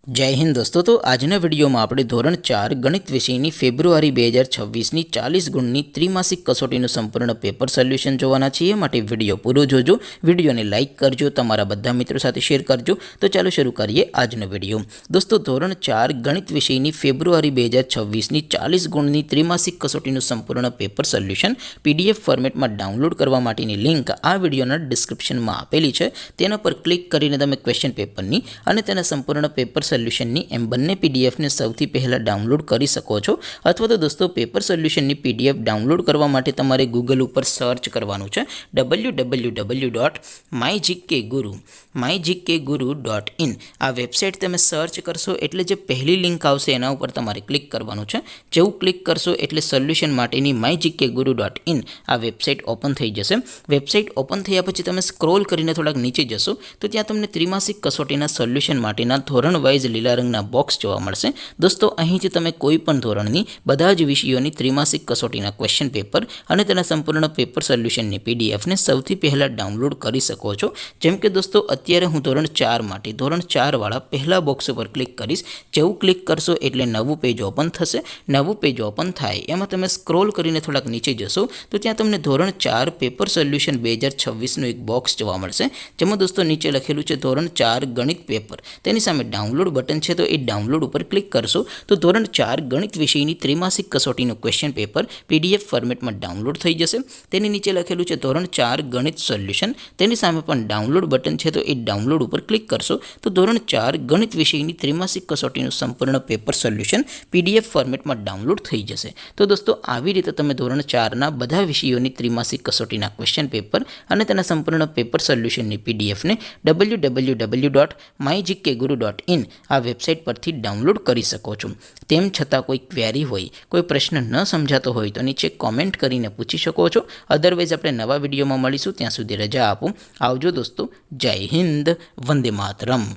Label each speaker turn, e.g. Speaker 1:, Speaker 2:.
Speaker 1: जय हिंद दोस्तों। तो આજના વિડીયોમાં આપણે ધોરણ 4 ગણિત વિષયની ફેબ્રુઆરી 2026ની 40 ગુણની ત્રિમાસિક કસોટીનું સંપૂર્ણ પેપર સોલ્યુશન જોવાના છીએ। માટે વિડીયો પૂરો જોજો, વિડીયોને લાઇક કરજો, તમારા બધા મિત્રો સાથે શેર કરજો। તો ચાલો શરૂ કરીએ આજનો વિડીયો। દોસ્તો ધોરણ 4 ગણિત વિષયની ફેબ્રુઆરી 2026ની 40 ગુણની ત્રિમાસિક કસોટીનું સંપૂર્ણ પેપર સોલ્યુશન પીડીએફ ફોર્મેટમાં ડાઉનલોડ કરવા માટેની લિંક આ વિડીયોના ડિસ્ક્રિપ્શનમાં આપેલી છે। તેના પર ક્લિક કરીને તમે ક્વેશ્ચન પેપરની અને તેના સંપૂર્ણ પેપર સોલ્યુશનની એમ બંને પીડીએફને સૌથી પહેલાં ડાઉનલોડ કરી શકો છો। અથવા તો દોસ્તો પેપર સોલ્યુશનની પીડીએફ ડાઉનલોડ કરવા માટે તમારે ગૂગલ ઉપર સર્ચ કરવાનું છે www.mygkguru.in। આ વેબસાઇટ તમે સર્ચ કરશો એટલે જે પહેલી લિંક આવશે એના ઉપર તમારે ક્લિક કરવાનું છે। જેવું ક્લિક કરશો એટલે સોલ્યુશન માટેની mygkguru.in આ વેબસાઇટ ઓપન થઈ જશે। વેબસાઇટ ઓપન થયા પછી તમે સ્ક્રોલ કરીને થોડાક નીચે જશો તો ત્યાં તમને ત્રિમાસિક કસોટીના સોલ્યુશન માટેના ધોરણ વાઇઝ લીલા રંગના બોક્સ જોવા મળશે। દોસ્તો અહીંથી તમે કોઈ પણ ધોરણની બધા જ વિષયોની ત્રિમાસિક કસોટીના ક્વેશ્ચન પેપર અને તેના સંપૂર્ણ પેપર સોલ્યુશનની પીડીએફને સૌથી પહેલાં ડાઉનલોડ કરી શકો છો। જેમ કે દોસ્તો અત્યારે હું ધોરણ 4 માટે ધોરણ 4 વાળા પહેલા બોક્સ ઉપર ક્લિક કરીશ। જેવું ક્લિક કરશો એટલે નવું પેજ ઓપન થશે। નવું પેજ ઓપન થાય એમાં તમે સ્ક્રોલ કરીને થોડાક નીચે જશો તો ત્યાં તમને ધોરણ 4 પેપર સોલ્યુશન 2026નું એક બોક્સ જોવા મળશે। જેમાં દોસ્તો નીચે લખેલું છે ધોરણ 4 ગણિત પેપર, તેની સામે ડાઉનલોડ બટન છે તો એ ડાઉનલોડ ઉપર ક્લિક કરશો તો ધોરણ 4 ગણિત વિષયની ત્રિમાસિક કસોટીનું ક્વેશ્ચન પેપર પીડીએફ ફોર્મેટમાં ડાઉનલોડ થઈ જશે। તેની નીચે લખેલું છે ધોરણ 4 ગણિત સોલ્યુશન, તેની સામે પણ ડાઉનલોડ બટન છે તો એ ડાઉનલોડ ઉપર ક્લિક કરશો તો ધોરણ 4 ગણિત વિષયની ત્રિમાસિક કસોટીનું સંપૂર્ણ પેપર સોલ્યુશન પીડીએફ ફોર્મેટમાં ડાઉનલોડ થઈ જશે। તો દોસ્તો આવી રીતે તમે ધોરણ 4ના બધા વિષયોની ત્રિમાસિક કસોટીના ક્વેશ્ચન પેપર અને તેના સંપૂર્ણ પેપર સોલ્યુશનની પીડીએફને www.mygkguru.in આ વેબસાઇટ પરથી ડાઉનલોડ કરી શકો છો। તેમ છતાં કોઈ ક્વેરી હોય, કોઈ પ્રશ્ન ન સમજાતો હોય તો નીચે કોમેન્ટ કરીને પૂછી શકો છો। અધરવાઇઝ આપણે નવા વિડીયોમાં મળીશું, ત્યાં સુધી રજા આપો। આવજો દોસ્તો, જય હિન્દ, વંદે માતરમ।